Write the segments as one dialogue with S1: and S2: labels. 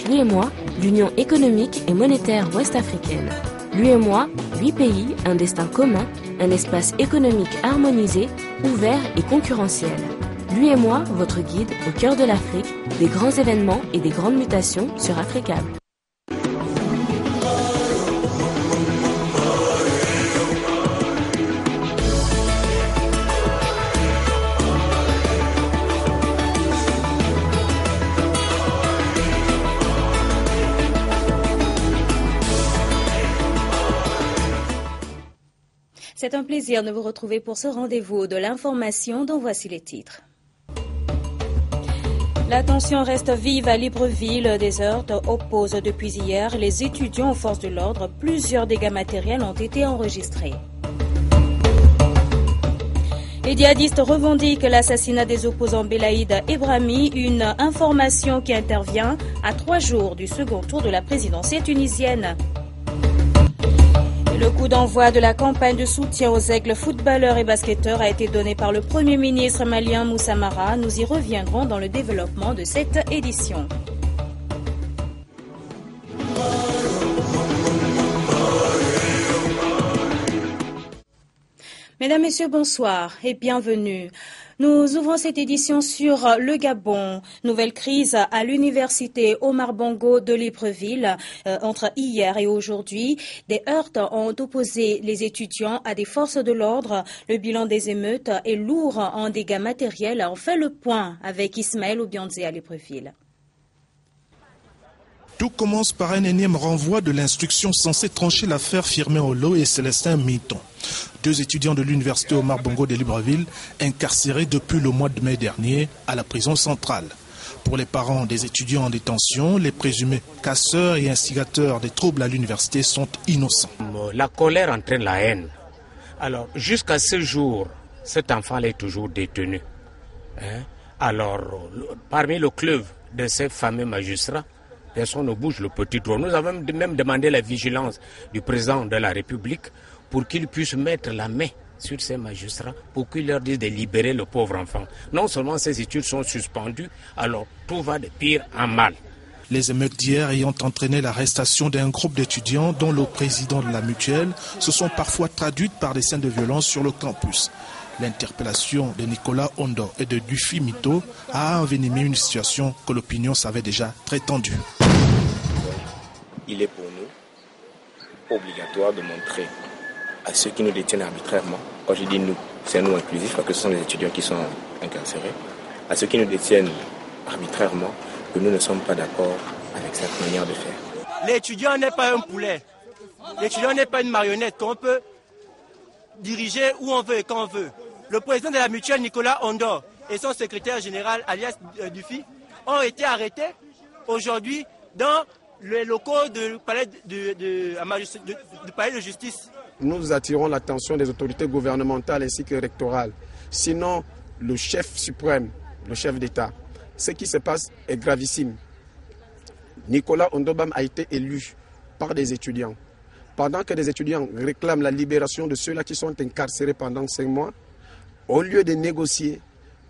S1: avec l'UEMOA, l'Union économique et monétaire ouest-africaine. L'UEMOA, 8 pays, un destin commun, un espace économique harmonisé, ouvert et concurrentiel. L'UEMOA, votre guide au cœur de l'Afrique, des grands événements et des grandes mutations sur Africable.
S2: C'est un plaisir de vous retrouver pour ce rendez-vous de l'information dont voici les titres. La tension reste vive à Libreville. Des heurts opposent depuis hier les étudiants aux forces de l'ordre. Plusieurs dégâts matériels ont été enregistrés. Les djihadistes revendiquent l'assassinat des opposants Belaïd et Brahmi, une information qui intervient à 3 jours du second tour de la présidentielle tunisienne. Le coup d'envoi de la campagne de soutien aux aigles footballeurs et basketteurs a été donné par le Premier ministre malien Moussa Mara. Nous y reviendrons dans le développement de cette édition. Mesdames, Messieurs, bonsoir et bienvenue. Nous ouvrons cette édition sur le Gabon. Nouvelle crise à l'université Omar Bongo de Libreville. Entre hier et aujourd'hui, des heurts ont opposé les étudiants à des forces de l'ordre. Le bilan des émeutes est lourd en dégâts matériels. On fait le point avec Ismaël Obianzé à Libreville.
S3: Tout commence par un énième renvoi de l'instruction censée trancher l'affaire Firmin Olo et Célestin Mitton. 2 étudiants de l'université Omar Bongo de Libreville, incarcérés depuis le mois de mai dernier à la prison centrale. Pour les parents des étudiants en détention, les présumés casseurs et instigateurs des troubles à l'université sont innocents.
S4: La colère entraîne la haine. Alors, jusqu'à ce jour, cet enfant est toujours détenu. Alors, parmi le club de ces fameux magistrats, personne ne bouge le petit doigt. Nous avons même demandé la vigilance du président de la République pour qu'il puisse mettre la main sur ces magistrats, pour qu'il leur dise de libérer le pauvre enfant. Non seulement ces études sont suspendues, alors tout va de pire en mal.
S3: Les émeutes d'hier ayant entraîné l'arrestation d'un groupe d'étudiants dont le président de la mutuelle se sont parfois traduites par des scènes de violence sur le campus. L'interpellation de Nicolas Ondo et de Dufi Mito a envenimé une situation que l'opinion savait déjà très tendue.
S5: Il est pour nous obligatoire de montrer à ceux qui nous détiennent arbitrairement, quand je dis nous, c'est un nous inclusif parce que ce sont les étudiants qui sont incarcérés, à ceux qui nous détiennent arbitrairement que nous ne sommes pas d'accord avec cette manière de faire.
S6: L'étudiant n'est pas un poulet, l'étudiant n'est pas une marionnette qu'on peut diriger où on veut et quand on veut. Le président de la mutuelle, Nicolas Ondor, et son secrétaire général, alias Dufi, ont été arrêtés aujourd'hui dans les locaux du palais de justice.
S7: Nous attirons l'attention des autorités gouvernementales ainsi que rectorales. Sinon, le chef suprême, le chef d'État, ce qui se passe est gravissime. Nicolas Ondobam a été élu par des étudiants. Pendant que des étudiants réclament la libération de ceux-là qui sont incarcérés pendant 5 mois, au lieu de négocier,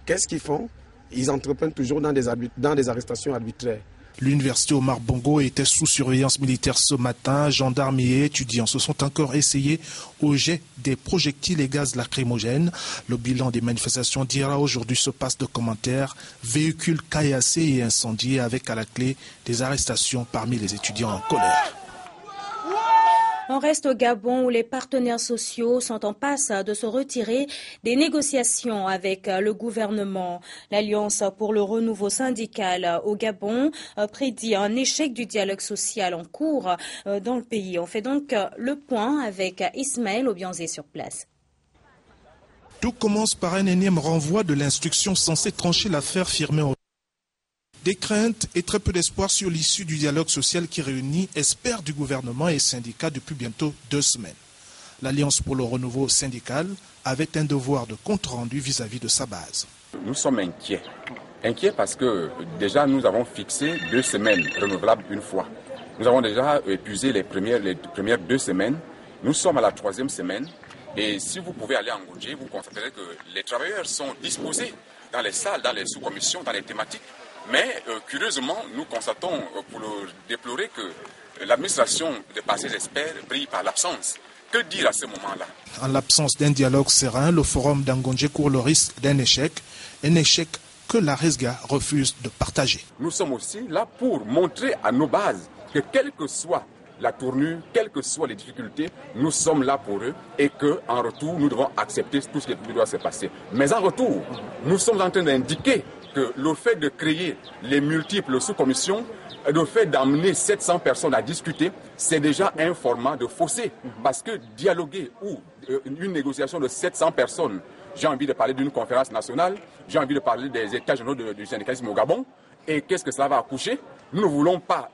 S7: qu'est-ce qu'ils font? Ils entreprennent toujours dans des arrestations arbitraires.
S3: L'université Omar Bongo était sous surveillance militaire ce matin. Gendarmes et étudiants se sont encore essayés au jet des projectiles et gaz lacrymogènes. Le bilan des manifestations d'hier à aujourd'hui se passe de commentaires. Véhicules caillassés et incendiés avec à la clé des arrestations parmi les étudiants en colère.
S2: On reste au Gabon où les partenaires sociaux sont en passe de se retirer des négociations avec le gouvernement. L'Alliance pour le renouveau syndical au Gabon prédit un échec du dialogue social en cours dans le pays. On fait donc le point avec Ismaël Obianzé sur place.
S3: Tout commence par un énième renvoi de l'instruction censée trancher l'affaire Firmin Olo. Des craintes et très peu d'espoir sur l'issue du dialogue social qui réunit experts du gouvernement et syndicats depuis bientôt 2 semaines. L'Alliance pour le renouveau syndical avait un devoir de compte-rendu vis-à-vis de sa base.
S8: Nous sommes inquiets. Inquiets parce que déjà nous avons fixé 2 semaines renouvelables une fois. Nous avons déjà épuisé les premières 2 semaines. Nous sommes à la 3e semaine. Et si vous pouvez aller en Goudji, vous constaterez que les travailleurs sont disposés dans les salles, dans les sous-commissions, dans les thématiques. Mais curieusement, nous constatons, pour le déplorer, que l'administration de passés experts brille par l'absence. Que dire à ce moment-là?
S3: En l'absence d'un dialogue serein, le forum d'Angondje court le risque d'un échec que la RESGA refuse de partager.
S8: Nous sommes aussi là pour montrer à nos bases que quelle que soit la tournure, quelles que soient les difficultés, nous sommes là pour eux et qu'en retour, nous devons accepter tout ce qui doit se passer. Mais en retour, nous sommes en train d'indiquer que le fait de créer les multiples sous-commissions, le fait d'amener 700 personnes à discuter, c'est déjà un format de fossé. Parce que dialoguer ou une négociation de 700 personnes, j'ai envie de parler d'une conférence nationale, j'ai envie de parler des états généraux du syndicalisme au Gabon, et qu'est-ce que ça va accoucher? Nous ne voulons pas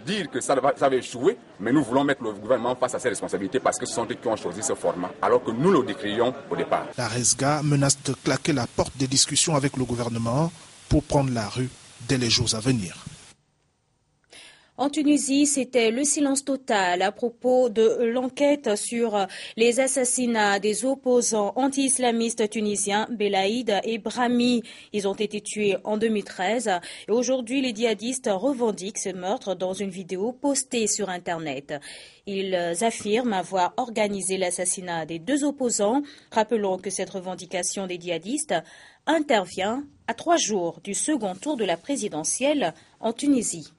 S8: dire que ça va échouer, mais nous voulons mettre le gouvernement face à ses responsabilités parce que ce sont eux qui ont choisi ce format, alors que nous le décrions au départ.
S3: La RESGA menace de claquer la porte des discussions avec le gouvernement pour prendre la rue dès les jours à venir.
S2: En Tunisie, c'était le silence total à propos de l'enquête sur les assassinats des opposants anti-islamistes tunisiens Belaïd et Brahmi. Ils ont été tués en 2013 et aujourd'hui les djihadistes revendiquent ce meurtre dans une vidéo postée sur Internet. Ils affirment avoir organisé l'assassinat des deux opposants. Rappelons que cette revendication des djihadistes intervient à 3 jours du second tour de la présidentielle en Tunisie.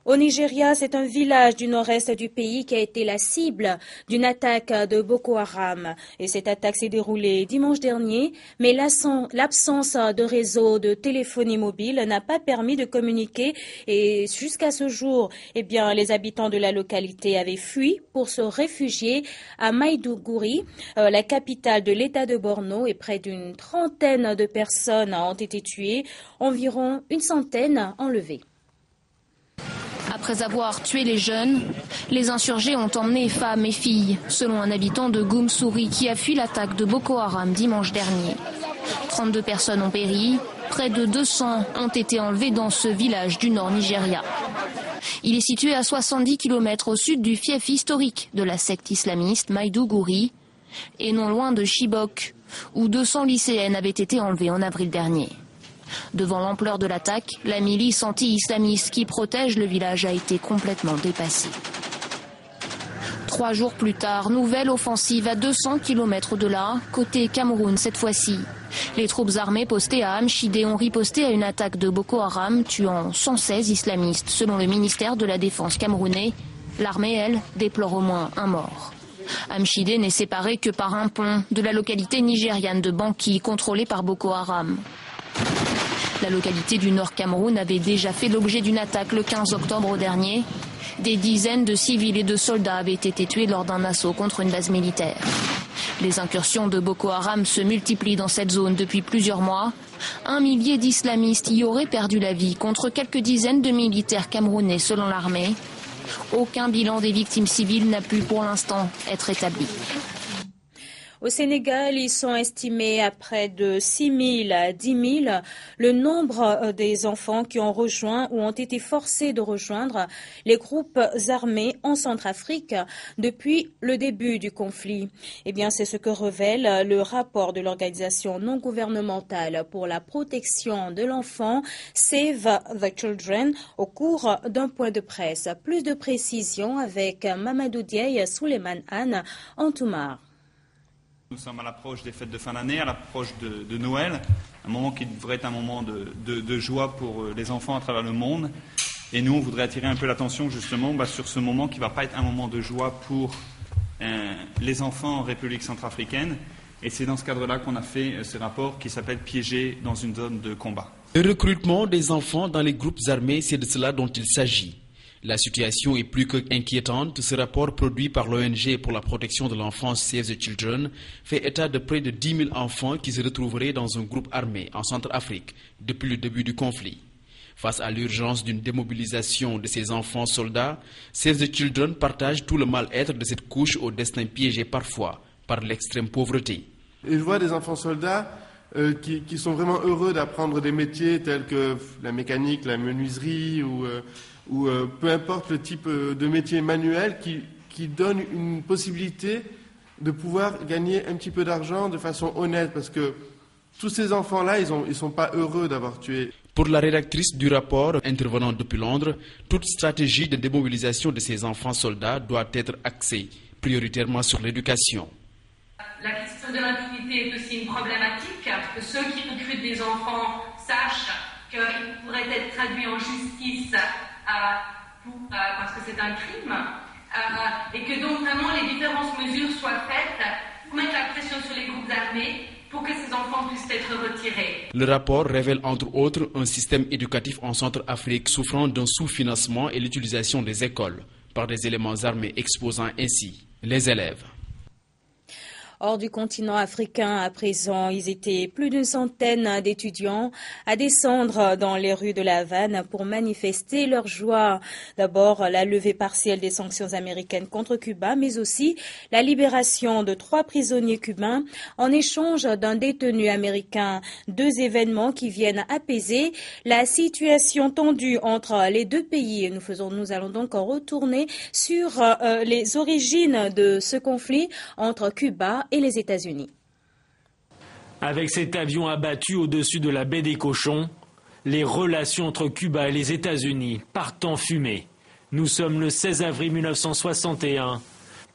S2: Au Nigeria, c'est un village du nord-est du pays qui a été la cible d'une attaque de Boko Haram. Et cette attaque s'est déroulée dimanche dernier, mais l'absence de réseau de téléphonie mobile n'a pas permis de communiquer. Et jusqu'à ce jour, les habitants de la localité avaient fui pour se réfugier à Maïdougouri, la capitale de l'État de Borno, et près d'une trentaine de personnes ont été tuées, environ une centaine enlevées.
S9: Après avoir tué les jeunes, les insurgés ont emmené femmes et filles, selon un habitant de Goumsouri qui a fui l'attaque de Boko Haram dimanche dernier. 32 personnes ont péri, près de 200 ont été enlevées dans ce village du nord Nigeria. Il est situé à 70 km au sud du fief historique de la secte islamiste Maïdougouri et non loin de Chibok, où 200 lycéennes avaient été enlevées en avril dernier. Devant l'ampleur de l'attaque, la milice anti-islamiste qui protège le village a été complètement dépassée. 3 jours plus tard, nouvelle offensive à 200 km de là, côté Cameroun cette fois-ci. Les troupes armées postées à Amchidé ont riposté à une attaque de Boko Haram, tuant 116 islamistes, selon le ministère de la Défense camerounais. L'armée, elle, déplore au moins un mort. Amchidé n'est séparé que par un pont de la localité nigériane de Banki, contrôlée par Boko Haram. La localité du Nord Cameroun avait déjà fait l'objet d'une attaque le 15 octobre dernier. Des dizaines de civils et de soldats avaient été tués lors d'un assaut contre une base militaire. Les incursions de Boko Haram se multiplient dans cette zone depuis plusieurs mois. 1 millier d'islamistes y auraient perdu la vie contre quelques dizaines de militaires camerounais selon l'armée. Aucun bilan des victimes civiles n'a pu pour l'instant être établi.
S2: Au Sénégal, ils sont estimés à près de 6 000 à 10 000 le nombre des enfants qui ont rejoint ou ont été forcés de rejoindre les groupes armés en Centrafrique depuis le début du conflit. C'est ce que révèle le rapport de l'organisation non gouvernementale pour la protection de l'enfant, Save the Children, au cours d'un point de presse. Plus de précisions avec Mamadou Diaye, Souleymane Anne, Antoumar.
S10: Nous sommes à l'approche des fêtes de fin d'année, à l'approche de Noël, un moment qui devrait être un moment de joie pour les enfants à travers le monde. Et nous, on voudrait attirer un peu l'attention justement sur ce moment qui ne va pas être un moment de joie pour les enfants en République centrafricaine. Et c'est dans ce cadre-là qu'on a fait ce rapport qui s'appelle « Piégés dans une zone de combat ».
S11: Le recrutement des enfants dans les groupes armés, c'est de cela dont il s'agit. La situation est plus qu'inquiétante. Ce rapport produit par l'ONG pour la protection de l'enfance Save the Children fait état de près de 10 000 enfants qui se retrouveraient dans un groupe armé en Centrafrique depuis le début du conflit. Face à l'urgence d'une démobilisation de ces enfants soldats, Save the Children partage tout le mal-être de cette couche au destin piégé parfois par l'extrême pauvreté.
S12: Et je vois des enfants soldats qui sont vraiment heureux d'apprendre des métiers tels que la mécanique, la menuiserie ou peu importe le type de métier manuel qui donne une possibilité de pouvoir gagner un petit peu d'argent de façon honnête parce que tous ces enfants-là, ils sont pas heureux d'avoir tué.
S11: Pour la rédactrice du rapport intervenant depuis Londres, toute stratégie de démobilisation de ces enfants soldats doit être axée prioritairement sur l'éducation.
S13: La question de l'impunité est aussi une problématique, que ceux qui recrutent des enfants sachent qu'ils pourraient être traduits en justice parce que c'est un crime, et que donc vraiment les différentes mesures soient faites pour mettre la pression sur les groupes armés pour que ces enfants puissent être retirés.
S11: Le rapport révèle entre autres un système éducatif en Centrafrique souffrant d'un sous-financement et l'utilisation des écoles par des éléments armés exposant ainsi les élèves.
S2: Hors du continent africain, à présent, ils étaient plus d'une centaine d'étudiants à descendre dans les rues de La Havane pour manifester leur joie. D'abord, la levée partielle des sanctions américaines contre Cuba, mais aussi la libération de 3 prisonniers cubains en échange d'un détenu américain. 2 événements qui viennent apaiser la situation tendue entre les deux pays. Nous allons donc retourner sur les origines de ce conflit entre Cuba et les États-Unis.
S14: Avec cet avion abattu au-dessus de la baie des Cochons, les relations entre Cuba et les États-Unis partent en fumée. Nous sommes le 16 avril 1961.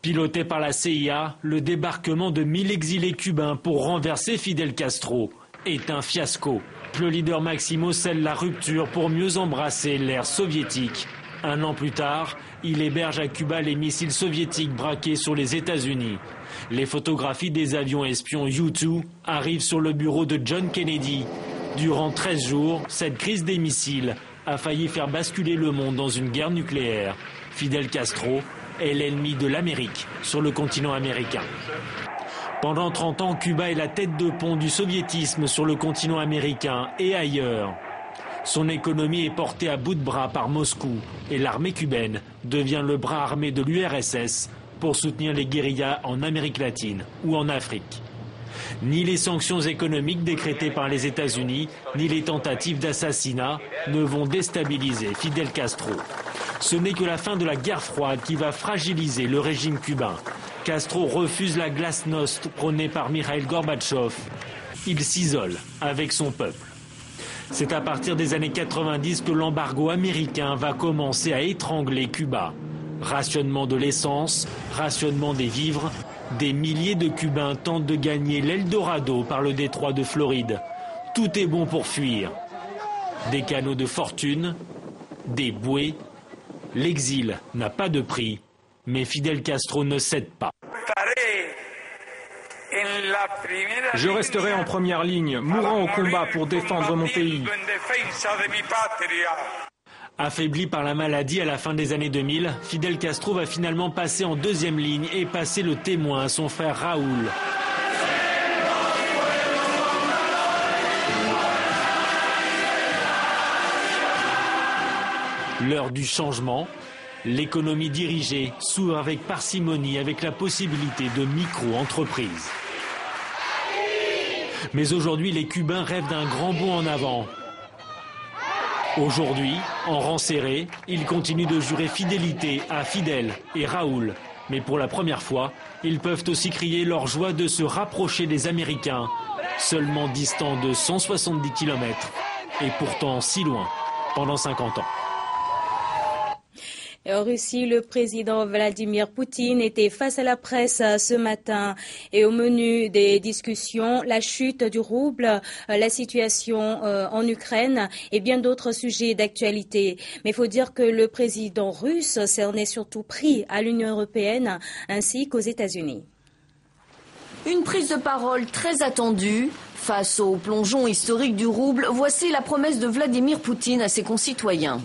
S14: Piloté par la CIA, le débarquement de 1000 exilés cubains pour renverser Fidel Castro est un fiasco. Le leader Maximo scelle la rupture pour mieux embrasser l'ère soviétique. 1 an plus tard, il héberge à Cuba les missiles soviétiques braqués sur les États-Unis. Les photographies des avions espions U-2 arrivent sur le bureau de John Kennedy. Durant 13 jours, cette crise des missiles a failli faire basculer le monde dans une guerre nucléaire. Fidel Castro est l'ennemi de l'Amérique sur le continent américain. Pendant 30 ans, Cuba est la tête de pont du soviétisme sur le continent américain et ailleurs. Son économie est portée à bout de bras par Moscou et l'armée cubaine devient le bras armé de l'URSS pour soutenir les guérillas en Amérique latine ou en Afrique. Ni les sanctions économiques décrétées par les États-Unis, ni les tentatives d'assassinat ne vont déstabiliser Fidel Castro. Ce n'est que la fin de la guerre froide qui va fragiliser le régime cubain. Castro refuse la glasnost prônée par Mikhaïl Gorbatchev. Il s'isole avec son peuple. C'est à partir des années 90 que l'embargo américain va commencer à étrangler Cuba. Rationnement de l'essence, rationnement des vivres, des milliers de Cubains tentent de gagner l'Eldorado par le détroit de Floride. Tout est bon pour fuir. Des canaux de fortune, des bouées. L'exil n'a pas de prix, mais Fidel Castro ne cède pas.
S15: Je resterai en première ligne, mourant au combat pour défendre mon pays.
S14: Affaibli par la maladie à la fin des années 2000, Fidel Castro va finalement passer en 2e ligne et passer le témoin à son frère Raoul. L'heure du changement, l'économie dirigée s'ouvre avec parcimonie avec la possibilité de micro-entreprises. Mais aujourd'hui, les Cubains rêvent d'un grand bond en avant. Aujourd'hui, en rang serré, ils continuent de jurer fidélité à Fidel et Raoul. Mais pour la première fois, ils peuvent aussi crier leur joie de se rapprocher des Américains, seulement distants de 170 km, et pourtant si loin, pendant 50 ans.
S2: En Russie, le président Vladimir Poutine était face à la presse ce matin et au menu des discussions, la chute du rouble, la situation en Ukraine et bien d'autres sujets d'actualité. Mais il faut dire que le président russe s'en est surtout pris à l'Union européenne ainsi qu'aux États-Unis.
S16: Une prise de parole très attendue. Face au plongeon historique du rouble, voici la promesse de Vladimir Poutine à ses concitoyens.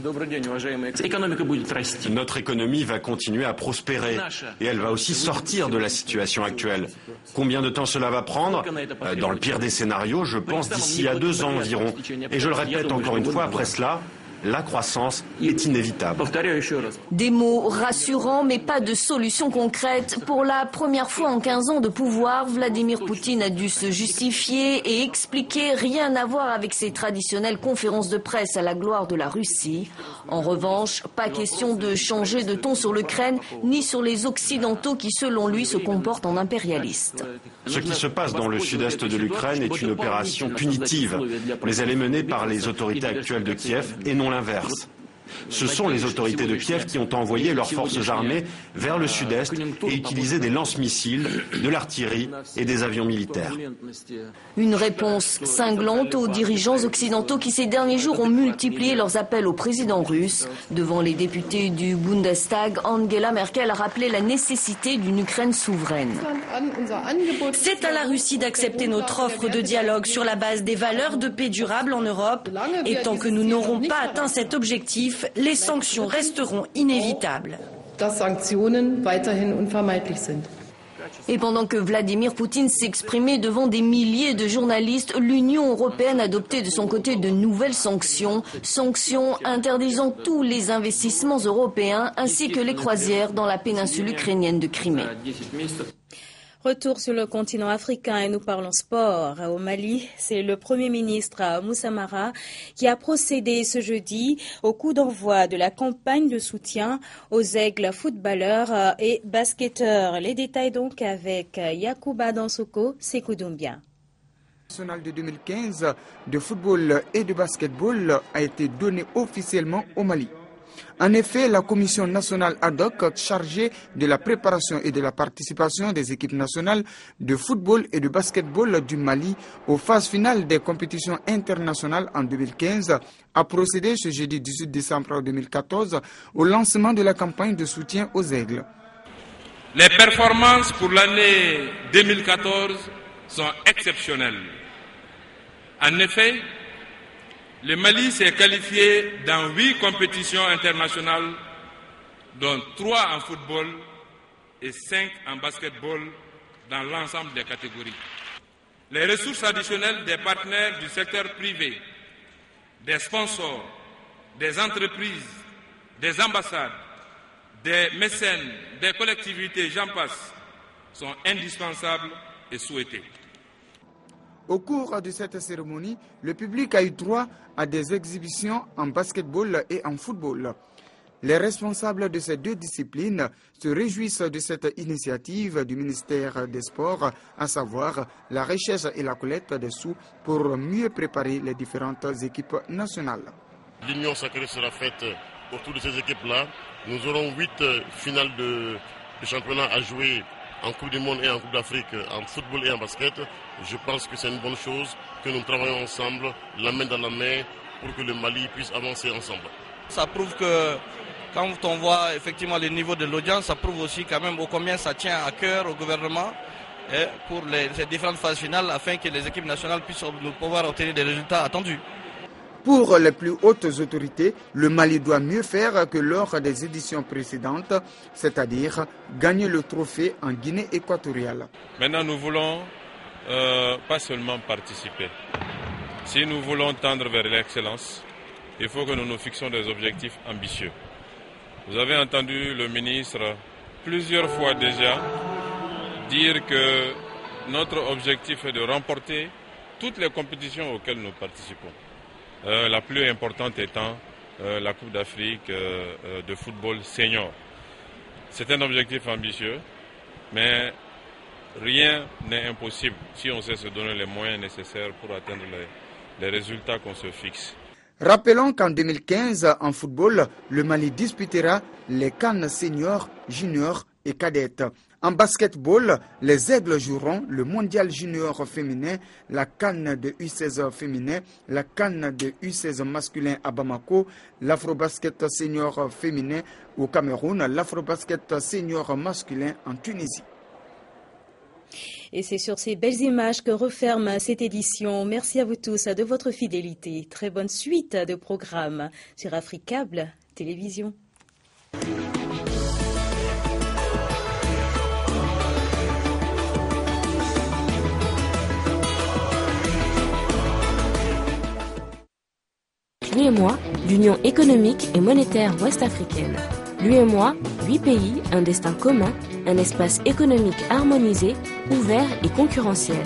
S17: Notre économie va continuer à prospérer et elle va aussi sortir de la situation actuelle. Combien de temps cela va prendre? Dans le pire des scénarios, je pense d'ici à 2 ans environ. Et je le répète encore une fois, après cela, la croissance est inévitable.
S16: Des mots rassurants, mais pas de solution concrète. Pour la première fois en 15 ans de pouvoir, Vladimir Poutine a dû se justifier et expliquer rien à voir avec ses traditionnelles conférences de presse à la gloire de la Russie. En revanche, pas question de changer de ton sur l'Ukraine, ni sur les Occidentaux qui, selon lui, se comportent en impérialistes.
S17: Ce qui se passe dans le sud-est de l'Ukraine est une opération punitive, mais elle est menée par les autorités actuelles de Kiev et non l'inverse. Ce sont les autorités de Kiev qui ont envoyé leurs forces armées vers le sud-est et utilisé des lance-missiles, de l'artillerie et des avions militaires.
S16: Une réponse cinglante aux dirigeants occidentaux qui ces derniers jours ont multiplié leurs appels au président russe. Devant les députés du Bundestag, Angela Merkel a rappelé la nécessité d'une Ukraine souveraine.
S18: C'est à la Russie d'accepter notre offre de dialogue sur la base des valeurs de paix durable en Europe. Et tant que nous n'aurons pas atteint cet objectif, les sanctions resteront inévitables.
S16: Et pendant que Vladimir Poutine s'exprimait devant des milliers de journalistes, l'Union européenne adoptait de son côté de nouvelles sanctions. Sanctions interdisant tous les investissements européens ainsi que les croisières dans la péninsule ukrainienne de Crimée.
S2: Retour sur le continent africain et nous parlons sport. Au Mali, c'est le Premier ministre Moussa Mara qui a procédé ce jeudi au coup d'envoi de la campagne de soutien aux aigles footballeurs et basketteurs. Les détails donc avec Yacouba Dansoko, Sékou Doumbia.
S19: National de 2015 de football et de basketball a été donné officiellement au Mali. En effet, la commission nationale ad hoc chargée de la préparation et de la participation des équipes nationales de football et de basketball du Mali aux phases finales des compétitions internationales en 2015 a procédé ce jeudi 18 décembre 2014 au lancement de la campagne de soutien aux aigles.
S20: Les performances pour l'année 2014 sont exceptionnelles. En effet, le Mali s'est qualifié dans 8 compétitions internationales, dont 3 en football et 5 en basketball dans l'ensemble des catégories. Les ressources additionnelles des partenaires du secteur privé, des sponsors, des entreprises, des ambassades, des mécènes, des collectivités, j'en passe, sont indispensables et souhaitées.
S19: Au cours de cette cérémonie, le public a eu droit à des exhibitions en basketball et en football. Les responsables de ces deux disciplines se réjouissent de cette initiative du ministère des Sports, à savoir la recherche et la collecte des sous pour mieux préparer les différentes équipes nationales.
S21: L'union sacrée sera faite autour de ces équipes-là. Nous aurons 8 finales de championnat à jouer en Coupe du Monde et en Coupe d'Afrique, en football et en basket. Je pense que c'est une bonne chose que nous travaillons ensemble, la main dans la main, pour que le Mali puisse avancer ensemble.
S22: Ça prouve que quand on voit effectivement le niveau de l'audience, ça prouve aussi quand même combien ça tient à cœur au gouvernement pour ces différentes phases finales afin que les équipes nationales puissent pouvoir obtenir des résultats attendus.
S19: Pour les plus hautes autorités, le Mali doit mieux faire que lors des éditions précédentes, c'est-à-dire gagner le trophée en Guinée équatoriale.
S20: Maintenant, nous voulons pas seulement participer. Si nous voulons tendre vers l'excellence, il faut que nous nous fixions des objectifs ambitieux. Vous avez entendu le ministre plusieurs fois déjà dire que notre objectif est de remporter toutes les compétitions auxquelles nous participons. La plus importante étant la Coupe d'Afrique de football senior. C'est un objectif ambitieux, mais rien n'est impossible si on sait se donner les moyens nécessaires pour atteindre les résultats qu'on se fixe.
S19: Rappelons qu'en 2015, en football, le Mali disputera les CAN seniors, juniors et cadettes. En basketball, les Aigles joueront le mondial junior féminin, la CAN de U16 féminin, la CAN de U16 masculin à Bamako, l'Afrobasket senior féminin au Cameroun, l'Afrobasket senior masculin en Tunisie.
S2: Et c'est sur ces belles images que referme cette édition. Merci à vous tous de votre fidélité. Très bonne suite de programmes sur Africable Télévision.
S1: l'UEMOA, l'Union économique et monétaire ouest-africaine. L'UEMOA, 8 pays, un destin commun, un espace économique harmonisé, ouvert et concurrentiel.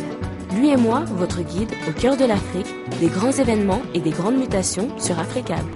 S1: L'UEMOA, votre guide au cœur de l'Afrique, des grands événements et des grandes mutations sur Africable.